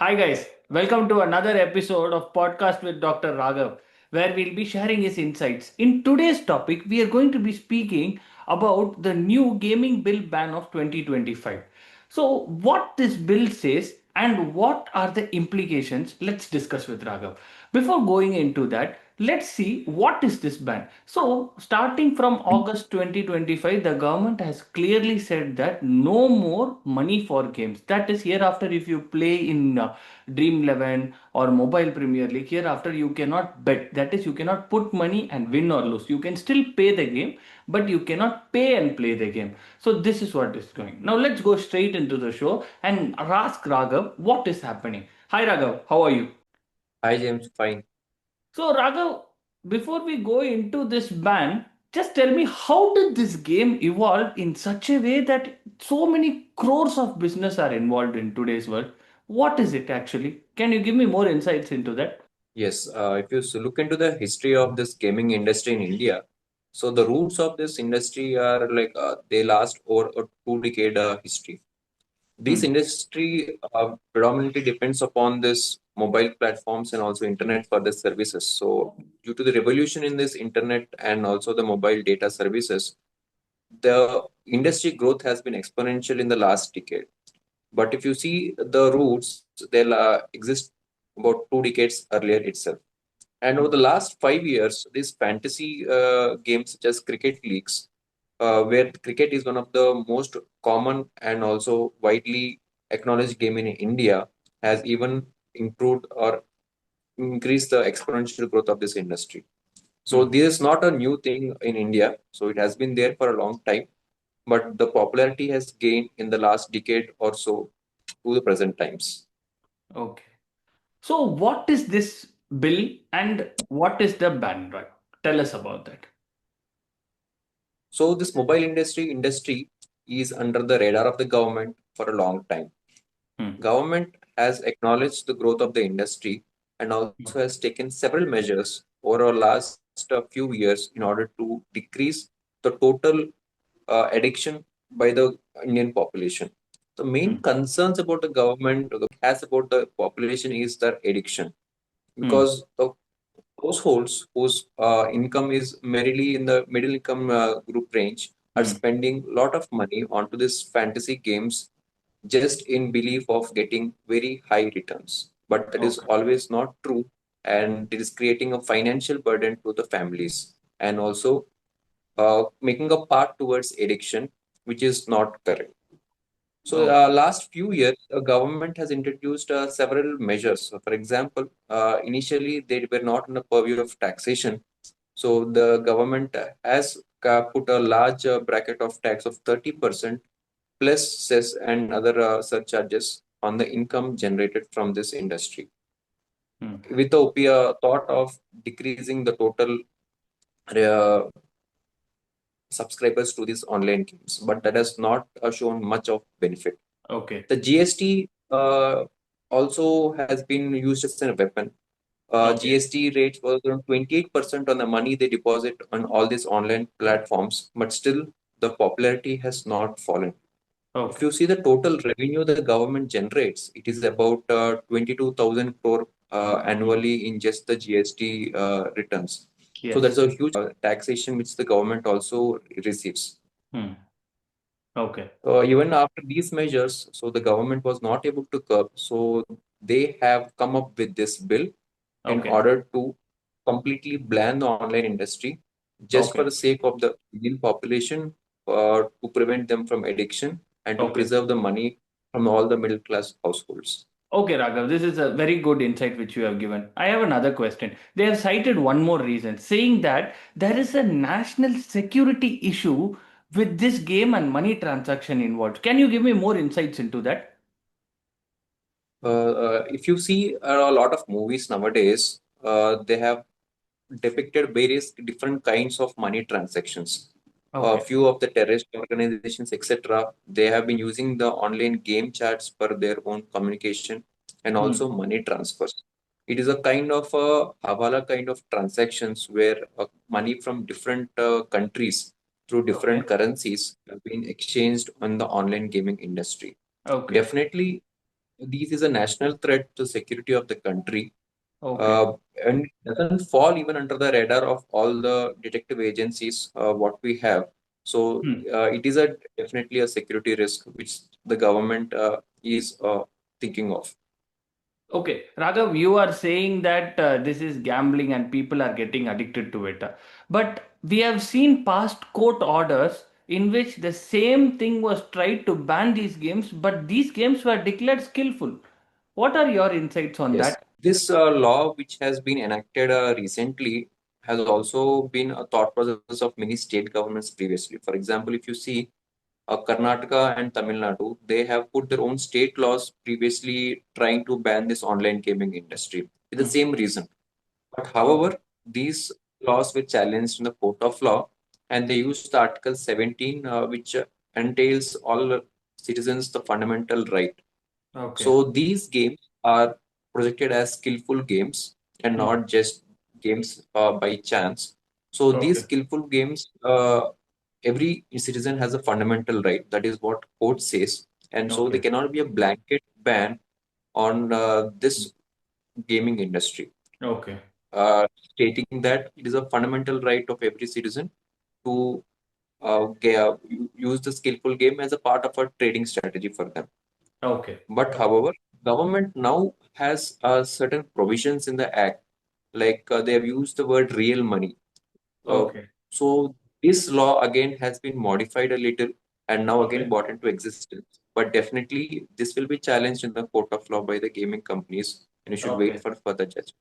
Hi guys, welcome to another episode of Podcast with Dr. Raghav, where we'll be sharing his insights. In today's topic, we are going to be speaking about the new gaming bill ban of 2025. So, what this bill says and what are the implications? Let's discuss with Raghav. Before going into that, let's see what is this ban. So, starting from August 2025, the government has clearly said that no more money for games. That is, hereafter, if you play in Dream 11 or Mobile Premier League, hereafter you cannot bet. That is, you cannot put money and win or lose. You can still pay the game, but you cannot pay and play the game. So this is what is going. Now let's go straight into the show and ask Raghav what is happening. Hi Raghav, how are you? Hi James, fine. So Raghav, before we go into this ban, just tell me how did this game evolve in such a way that so many crores of business are involved in today's world? What is it actually? Can you give me more insights into that? Yes, if you look into the history of this gaming industry in India, so the roots of this industry are they last over a two-decade history. This Hmm. industry predominantly depends upon this mobile platforms and also internet for the services. So due to the revolution in this internet and also the mobile data services, the industry growth has been exponential in the last decade. But if you see the roots, they'll exist about 2 decades earlier itself. And over the last 5 years, these fantasy games such as cricket leagues, where cricket is one of the most common and also widely acknowledged game in India, has even improved or increased the exponential growth of this industry. So Hmm. this is not a new thing in India. So it has been there for a long time, but the popularity has gained in the last decade or so to the present times. Okay. So what is this bill and what is the ban, right? Tell us about that. So this mobile industry is under the radar of the government for a long time. Hmm. Government has acknowledged the growth of the industry and also has taken several measures over the last few years in order to decrease the total addiction by the Indian population. The main Hmm. concerns about the government has about the population is the addiction Hmm. because the households whose income is merely in the middle income group range are Hmm. spending a lot of money onto this fantasy games just in belief of getting very high returns. But that is Okay. always not true, and it is creating a financial burden to the families and also making a path towards addiction, which is not correct. So, Okay. last few years, the government has introduced several measures. So, for example, initially they were not in the purview of taxation. So, the government has put a large bracket of tax of 30% plus cess and other surcharges on the income generated from this industry, Hmm. with the thought of decreasing the total uh, subscribers to these online games. But that has not shown much of benefit. Okay. The GST also has been used as a weapon. Okay. GST rates was around 28% on the money they deposit on all these online platforms, but still the popularity has not fallen. If Okay. you see the total revenue the government generates, it is about 22,000 crore annually in just the GST returns. So that's Yes. a huge taxation which the government also receives. Hmm. Okay. Even after these measures, so the government was not able to curb. So they have come up with this bill in Okay. order to completely ban the online industry just for Okay. the sake of the Indian population, to prevent them from addiction and to Okay. preserve the money from all the middle class households. Okay, Raghav, this is a very good insight which you have given. I have another question. They have cited one more reason, saying that there is a national security issue with this game and money transaction involved. Can you give me more insights into that? If you see a lot of movies nowadays, they have depicted various different kinds of money transactions. A Okay. few of the terrorist organizations, etc., they have been using the online game chats for their own communication and Hmm. also money transfers. It is a kind of a Havala kind of transactions where money from different countries through different Okay. currencies have been exchanged on the online gaming industry. Okay. Definitely, This is a national threat to security of the country, Okay. uh, and it doesn't fall even under the radar of all the detective agencies what we have. So Hmm. it is a definitely a security risk which the government is thinking of. Okay, Raghav, you are saying that this is gambling and people are getting addicted to it. But we have seen past court orders in which the same thing was tried to ban these games, but these games were declared skillful. What are your insights on Yes, that? this law which has been enacted recently has also been a thought process of many state governments previously. For example, if you see Karnataka and Tamil Nadu, they have put their own state laws previously trying to ban this online gaming industry with the Hmm. same reason. But Okay. however, these laws were challenged in the court of law, and they used Article 17, which entails all citizens the fundamental right. Okay. So these games are projected as skillful games and Hmm. not just games by chance. So these Okay. skillful games, every citizen has a fundamental right. That is what court says, and so there Okay. cannot be a blanket ban on this gaming industry, Okay. stating that it is a fundamental right of every citizen to use the skillful game as a part of a trading strategy for them. Okay. But however, government now has certain provisions in the act, like they have used the word real money. Uh, Okay. so this law again has been modified a little and now again Okay. brought into existence. But definitely this will be challenged in the court of law by the gaming companies, and you should wait Okay. for further judgment.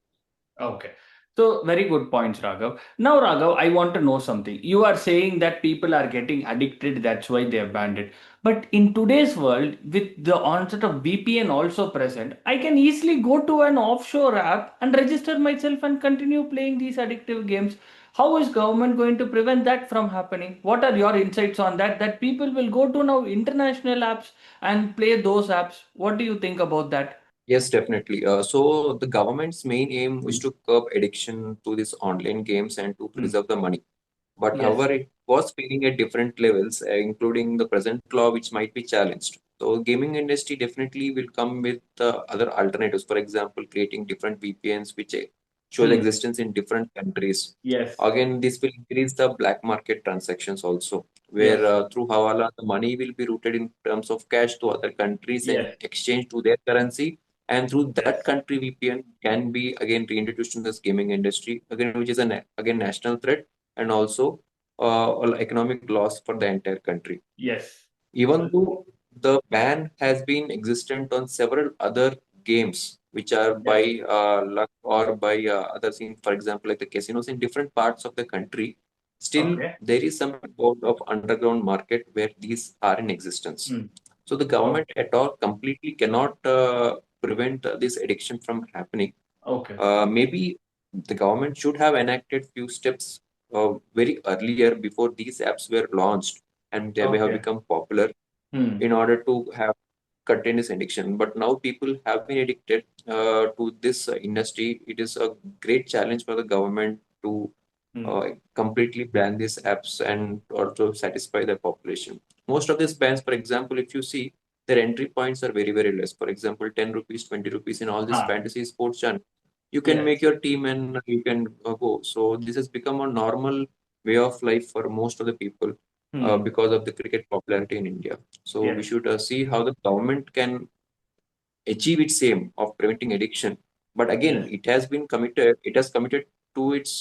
Okay. So, very good points, Raghav. Now, Raghav, I want to know something. You are saying that people are getting addicted, that's why they have banned it. But in today's world, with the onset of VPN also present, I can easily go to an offshore app and register myself and continue playing these addictive games. How is government going to prevent that from happening? What are your insights on that? That people will go to now international apps and play those apps. What do you think about that? Yes, definitely. So the government's main aim is to curb addiction to these online games and to Hmm. preserve the money. But Yes. however, it was failing at different levels, including the present law, which might be challenged. So, gaming industry definitely will come with other alternatives. For example, creating different VPNs which show the Hmm. existence in different countries. Yes. Again, this will increase the black market transactions also, where Yes. through Hawala, the money will be routed in terms of cash to other countries and Yes. exchanged to their currency. And through that Yes. country, VPN can be again reintroduced in this gaming industry, again, which is an again national threat and also economic loss for the entire country. Yes. Even though the ban has been existent on several other games, which are Yes. by luck or by other things, for example, like the casinos in different parts of the country, still Okay. there is some amount of underground market where these are in existence. Hmm. So the Oh, government at all completely cannot prevent this addiction from happening. okay. Maybe the government should have enacted few steps very earlier before these apps were launched and they have Okay. become popular Hmm. in order to have contain this addiction. But now people have been addicted to this industry. It is a great challenge for the government to Hmm. uh, completely ban these apps and also satisfy the population. Most of these bans, for example, if you see, their entry points are very, very less. For example, 10 rupees, 20 rupees in all these Ah. fantasy sports channels. You can make Yes. your team and you can go. So this has become a normal way of life for most of the people Hmm. because of the cricket popularity in India. So we Yes. should see how the government can achieve its aim of preventing addiction. But again, Yes. it has committed to its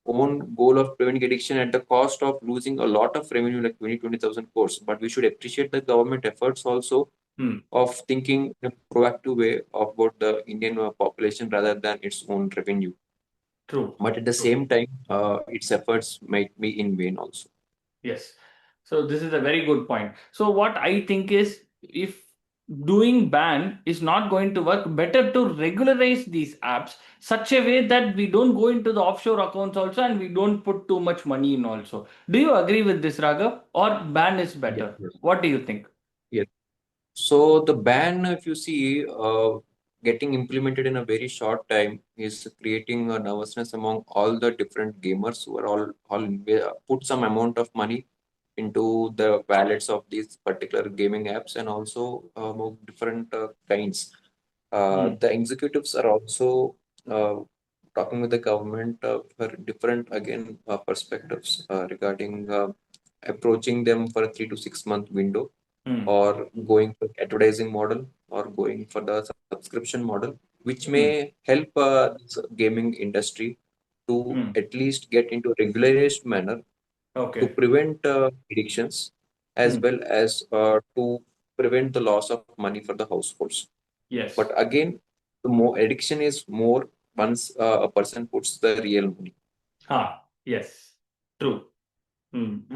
own goal of preventing addiction at the cost of losing a lot of revenue, like 20,000 crores. But we should appreciate the government efforts also Hmm. of thinking in a proactive way about the Indian population rather than its own revenue. True. But at the True. same time, its efforts might be in vain also. Yes. So this is a very good point. So what I think is if doing ban is not going to work, better to regularize these apps such a way that we don't go into the offshore accounts also and we don't put too much money in also. Do you agree with this, Raghav? Or ban is Yes, better? yes. What do you think? Yes. So the ban, if you see, getting implemented in a very short time is creating a nervousness among all the different gamers who are all put some amount of money into the wallets of these particular gaming apps and also different kinds. Hmm. The executives are also uh, talking with the government for different again perspectives regarding approaching them for a 3 to 6 month window, Hmm. or going for advertising model, or going for the subscription model, which Hmm. may help this gaming industry to Hmm. at least get into regularized manner to Okay. prevent addictions, as Hmm. well as to prevent the loss of money for the households. But Yes. again, the more addiction is more once a person puts the real money. Yes. True.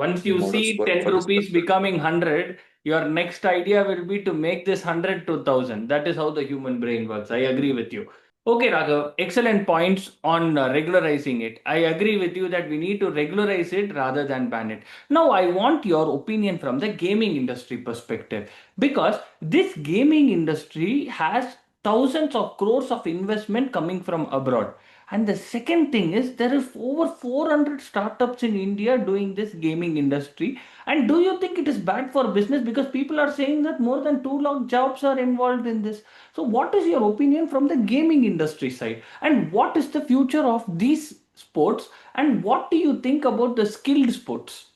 Once The you models see work 10 for this rupees particular. becoming 100, your next idea will be to make this 100 to 1,000. That is how the human brain works. I agree with you. Okay, Raghav, excellent points on regularizing it. I agree with you that we need to regularize it rather than ban it. Now, I want your opinion from the gaming industry perspective, because this gaming industry has thousands of crores of investment coming from abroad. And the second thing is there is over 400 startups in India doing this gaming industry. And do you think it is bad for business? Because people are saying that more than 2 lakh jobs are involved in this. So what is your opinion from the gaming industry side? And what is the future of these sports? And what do you think about the skilled sports?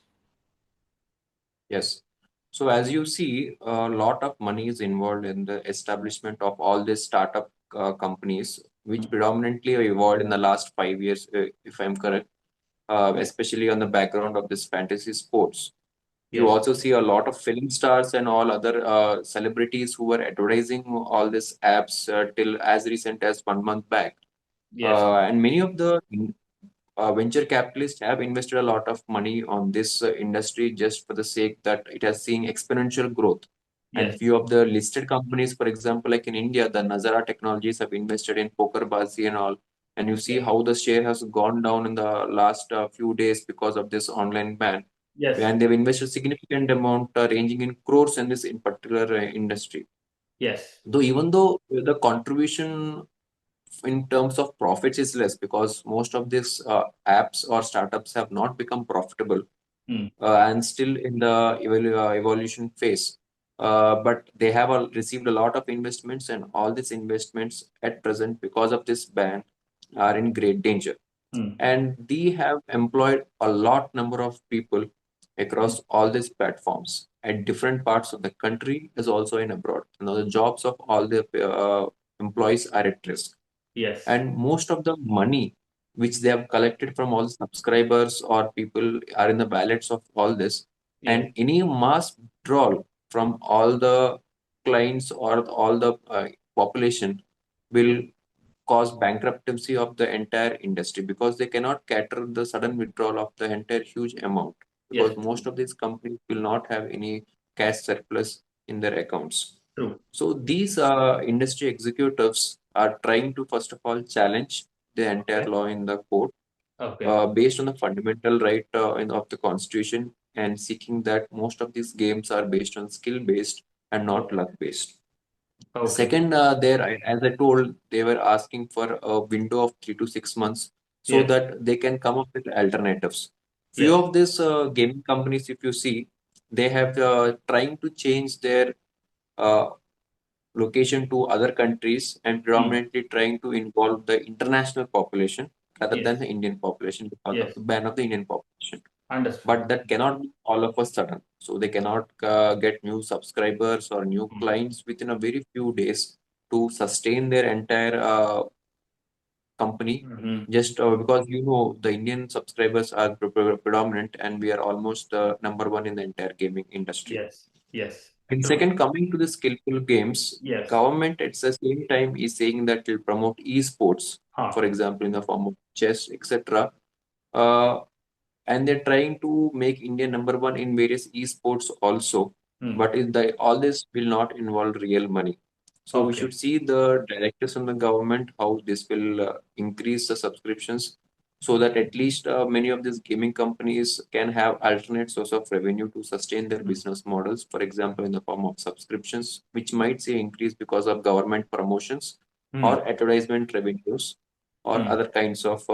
Yes. So as you see, a lot of money is involved in the establishment of all these startup companies, which Hmm. predominantly have evolved in the last 5 years, if I'm correct, especially on the background of this fantasy sports. You Yes. also see a lot of film stars and all other celebrities who were advertising all these apps till as recent as 1 month back. Yes. And many of the venture capitalists have invested a lot of money on this industry just for the sake that it has seen exponential growth. And Yes. few of the listed companies, for example, like in India, the Nazara Technologies have invested in Pokerbazi and all. And you see Yes. how the share has gone down in the last few days because of this online ban. Yes. And they've invested significant amount, ranging in crores in this in particular industry. Yes. Though even though the contribution in terms of profits is less, because most of these apps or startups have not become profitable Hmm. and still in the evolution phase. But they have received a lot of investments, and all these investments at present, because of this ban, are in great danger. Hmm. And they have employed a lot number of people Hmm. across all these platforms at different parts of the country as also in abroad. Now the jobs of all the employees are at risk, Yes. and most of the money which they have collected from all the subscribers or people are in the wallets of all this, Yes. and any mass withdrawal from all the clients or all the population will cause bankruptcy of the entire industry, because they cannot cater the sudden withdrawal of the entire huge amount, Yes. because True. most of these companies will not have any cash surplus in their accounts. True. So these industry executives are trying to first of all challenge the entire Okay. law in the court, Okay. based on the fundamental right of the constitution, and seeking that most of these games are based on skill based and not Okay. luck based. Okay. Second, as I told, they were asking for a window of 3 to 6 months so Yes. that they can come up with alternatives. Few Yes. of these gaming companies, if you see, they have trying to change their uh, location to other countries, and Hmm. predominantly trying to involve the international population rather than Yes. the Indian population because of Yes. the ban of the Indian population. Understood. But that cannot be all of a sudden. So they cannot get new subscribers or new Hmm. clients within a very few days to sustain their entire company. Hmm. Just because the Indian subscribers are predominant, and we are almost number one in the entire gaming industry. Yes. Yes. And True. second, coming to the skillful games, Yes. government at the same time is saying that it will promote esports, Huh. for example, in the form of chess, etc. Uh, and they're trying to make India number one in various esports also. Hmm. But all this will not involve real money. So we Okay. should see the directives from the government how this will increase the subscriptions, so that at least many of these gaming companies can have alternate source of revenue to sustain their Hmm. business models. For example, in the form of subscriptions, which might see increase because of government promotions Hmm. or advertisement revenues or Hmm. other kinds of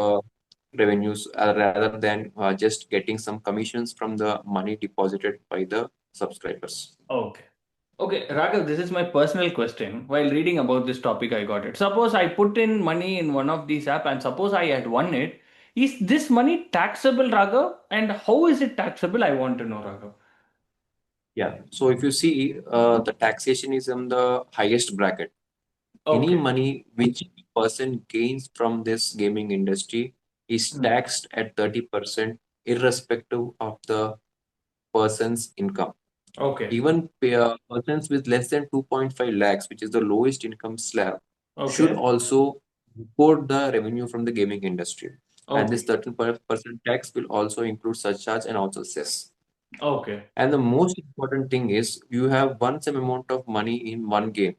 revenues, rather than just getting some commissions from the money deposited by the subscribers. Okay. Okay, Raghav, this is my personal question. While reading about this topic, I got it. Suppose I put in money in one of these apps and suppose I had won it. Is this money taxable, Raghav? And how is it taxable? I want to know, Raghav. Yeah. So if you see, the taxation is in the highest bracket. Any Okay. money which person gains from this gaming industry is Hmm. taxed at 30% irrespective of the person's income. Okay. Even persons with less than 2.5 lakhs, which is the lowest income slab, should Okay. also report the revenue from the gaming industry. And this Okay. 13% tax will also include surcharge and also cess. Okay. And the most important thing is you have won some amount of money in one game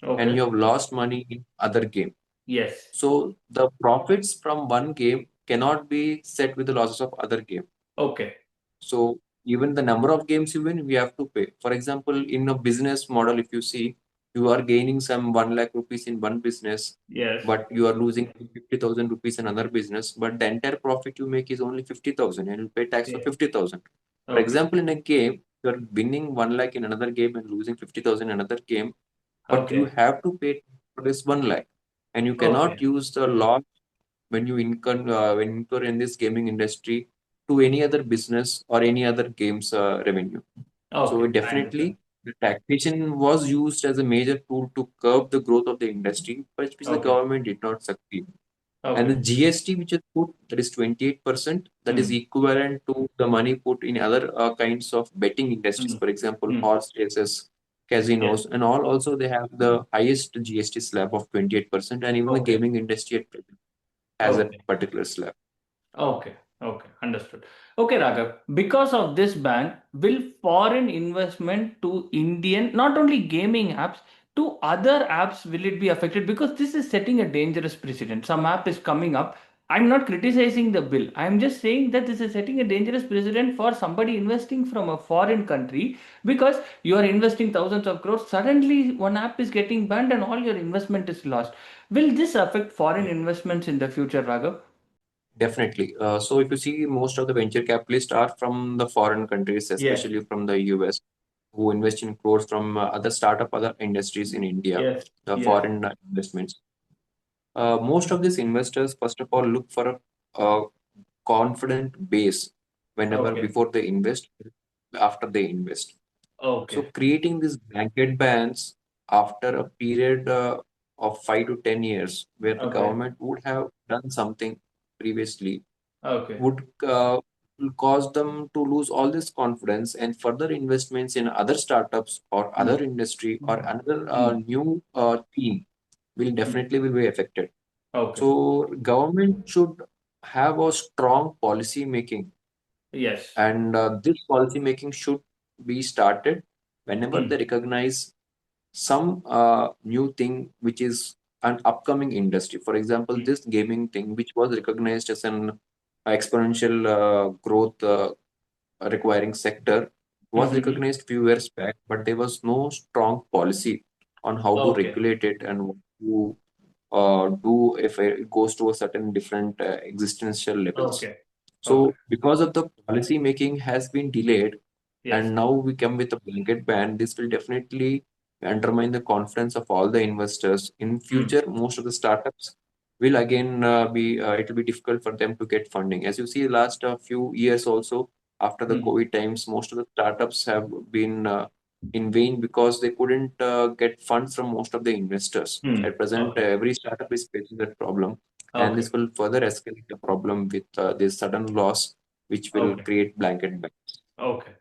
and Okay. you have lost money in other game. Yes. So the profits from one game cannot be set with the losses of other game. Okay. So even the number of games you win, we have to pay. For example, in a business model, if you see, you are gaining some 1 lakh rupees in one business, Yes. but you are losing 50,000 rupees in another business, but the entire profit you make is only 50,000 and you pay tax of Yeah. 50,000. For Okay. example, in a game, you are winning 1 lakh in another game and losing 50,000 in another game, but you Okay. have to pay for this 1 lakh and you cannot Okay. use the loss when you incur in this gaming industry to any other business or any other games revenue. So Okay. I understand. definitely the taxation was used as a major tool to curb the growth of the industry, but which the Okay. government did not succeed. And the Okay. GST which is put, that is 28%, that is Hmm. equivalent to the money put in other kinds of betting industries, Hmm. for example, Hmm. horse races, Yes. casinos, and all. Also, they have the highest GST slab of 28%, and even the Okay. gaming industry at present has a Okay. particular slab. Okay, okay, understood. Okay, Raghav, because of this ban, will foreign investment to Indian, not only gaming apps, to other apps, will it be affected? Because this is setting a dangerous precedent. Some app is coming up. I'm not criticizing the bill. I'm just saying that this is setting a dangerous precedent for somebody investing from a foreign country because you are investing thousands of crores. Suddenly, one app is getting banned and all your investment is lost. Will this affect foreign investments in the future, Raghav? Definitely. So if you see, most of the venture capitalists are from the foreign countries, Yes, especially from the US, who invest in crores from other startup, other industries in India, yes, the yes. foreign investments. Most of these investors, first of all, look for a confident base whenever Okay. before they invest, after they invest. So Okay. creating these blanket bans after a period of 5 to 10 years, where the Okay. government would have done something previously, Okay. would cause them to lose all this confidence, and further investments in other startups or Hmm. other industry or another Hmm. new team will Hmm. definitely will be affected. Okay. So government should have a strong policy making, Yes. and this policy making should be started whenever Hmm. they recognize some new thing which is an upcoming industry. For example, Hmm. this gaming thing, which was recognized as an exponential growth requiring sector, was Hmm. recognized few years back, but there was no strong policy on how to Okay. regulate it and what to do if it goes to a certain different existential levels. Okay. Okay. So because of the policy making has been delayed, Yes. and now we come with a blanket ban, this will definitely undermine the confidence of all the investors. In Hmm. future, most of the startups will again be it will be difficult for them to get funding. As you see, last few years also after the Hmm. COVID times, most of the startups have been in vain because they couldn't get funds from most of the investors. Hmm. At present, Okay. every startup is facing that problem, and Okay. this will further escalate the problem with this sudden loss, which will Okay. create blanket ban. Okay.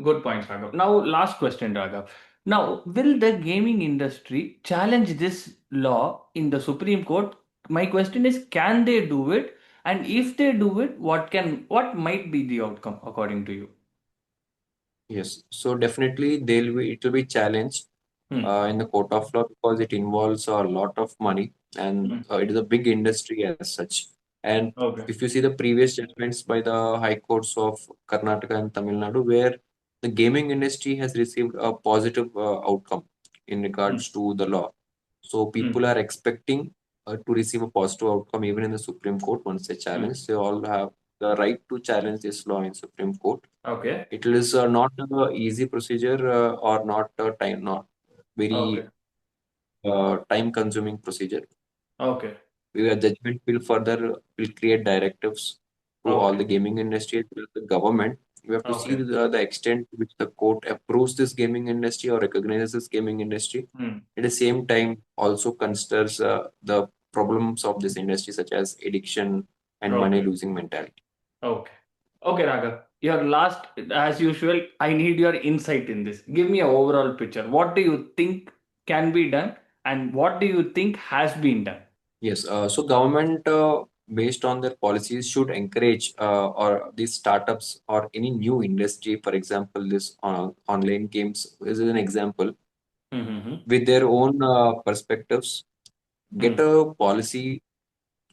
Good point, Raghav. Now, last question, Raghav. Now, will the gaming industry challenge this law in the Supreme Court? My question is, can they do it? And if they do it, what might be the outcome according to you? Yes, so definitely it will be challenged Hmm. in the court of law because it involves a lot of money, and Hmm. it is a big industry as such. And Okay. if you see the previous judgments by the high courts of Karnataka and Tamil Nadu, where the gaming industry has received a positive outcome in Hmm. regards to the law. So Hmm. people are expecting to receive a positive outcome even in the Supreme Court once they Hmm. challenge. They all have the right to challenge this law in Supreme Court. Okay. It is not a easy procedure or not Okay. very time consuming procedure. Okay. Your judgment will create directives to all Okay. the gaming industry, to the government. You have to see Okay. the extent to which the court approves this gaming industry or recognizes this gaming industry. Hmm. At the same time, also considers the problems of this industry, such as addiction and money Okay. losing mentality. Okay. Okay, Raghav. Your last, as usual, I need your insight in this. Give me a overall picture. What do you think can be done, and what do you think has been done? Yes, so government, based on their policies, should encourage or these startups or any new industry. For example, this online games is an example Mm-hmm. with their own perspectives. Get Hmm. a policy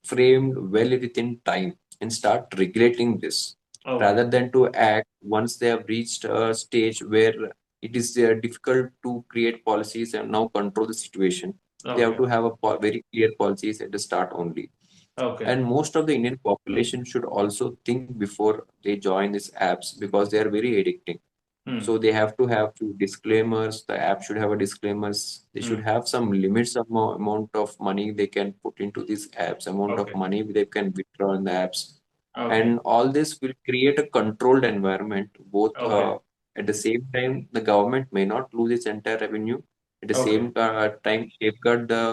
framed well within time and start regulating this Okay. rather than to act once they have reached a stage where it is difficult to create policies and now control the situation. They have Okay. to have a very clear policies at the start only. Okay. And most of the Indian population should also think before they join these apps because they are very addicting. Hmm. So they have to have few disclaimers. The app should have a disclaimers. They should Hmm. have some limits of amount of money they can put into these apps, amount of Okay. money they can withdraw in the apps, Okay. and all this will create a controlled environment. Both Okay. at the same time, the government may not lose its entire revenue. At the Okay. same time, safeguard the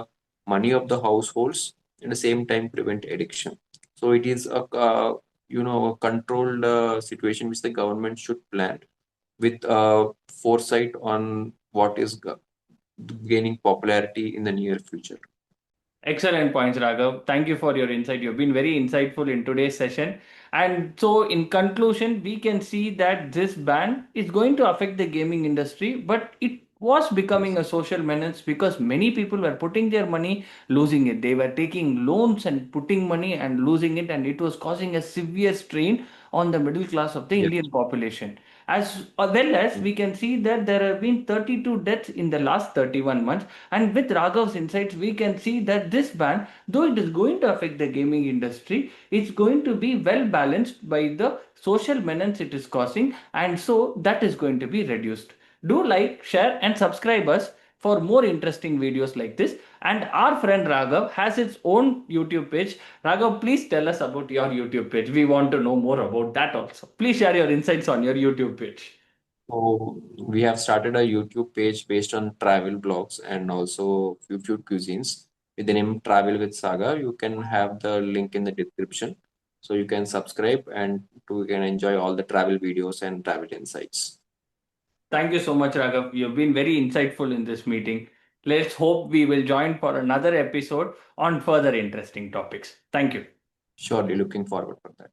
money of the households. At the same time, prevent addiction. So it is a a controlled situation which the government should plan with foresight on what is gaining popularity in the near future. Excellent points, Raghav. Thank you for your insight. You've been very insightful in today's session. And so, in conclusion, we can see that this ban is going to affect the gaming industry, but it was becoming Yes. a social menace because many people were putting their money, losing it. They were taking loans and putting money and losing it, and it was causing a severe strain on the middle class of the Yes. Indian population. As well as Mm. we can see that there have been 32 deaths in the last 31 months, and with Raghav's insights, we can see that this ban, though it is going to affect the gaming industry, it's going to be well balanced by the social menace it is causing, and so that is going to be reduced. Do like, share, and subscribe us for more interesting videos like this. And our friend Raghav has its own YouTube page. Raghav, please tell us about your YouTube page. We want to know more about that also. Please share your insights on your YouTube page. So we have started a YouTube page based on travel blogs and also few food cuisines with the name Travel with Saga. You can have the link in the description, so you can subscribe and you can enjoy all the travel videos and travel insights. Thank you so much, Raghav. You've been very insightful in this meeting. Let's hope we will join for another episode on further interesting topics. Thank you. Surely looking forward for that.